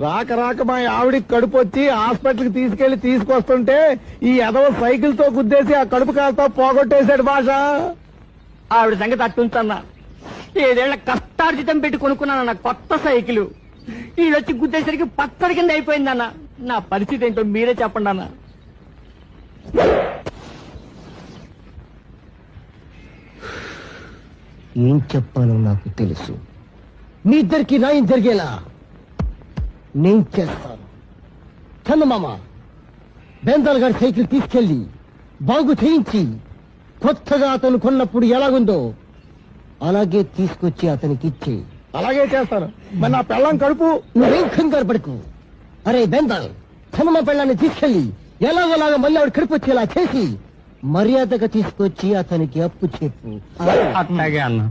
రాక రాక మా ఆవిడికి కడుపు వచ్చి హాస్పిటల్ కి తీసుకెళ్లి తీసుకొస్తుంటే ఈ ఎదవ సైకిల్ తో గుద్దేసి ఆ కడుపు కాస్త పోగొట్టేశాడు భాష. ఆవిడ సంగతి అట్టుంచన్నా. 7 ఏళ్ల కష్టార్జితం పెట్టి కొనుక్కున్నానన్న కొత్త సైకిల్ ఈడొచ్చి గుద్దేసరికి పచ్చడి కింద అయిపోయిందన్న. నా పరిస్థితి ఏంటో మీరే చెప్పండి అన్న. ఏం చెప్పాలో నాకు తెలుసు. మీ ఇద్దరికి న్యాయం జరిగేలా నేను చేస్తాను. చందమామ, బేందాల్ గారి సైకిల్ తీసుకెళ్లి బాగు చేయించి కొత్తగా అతను కొన్నప్పుడు ఎలాగుందో అలాగే తీసుకొచ్చి అతనికి ఇచ్చి. అలాగే చేస్తాను. మరి నా పెళ్ళం కడుపు. నువ్వేం కంగారు పడకు. అరే బేందాల్, చందమా పెళ్ళాన్ని తీసుకెళ్లి ఎలాగోలాగా మళ్ళీ ఆవిడ కడుపు వచ్చేలా చేసి మర్యాదగా తీసుకొచ్చి అతనికి అప్పు చెప్పు. అట్లాగే అన్న.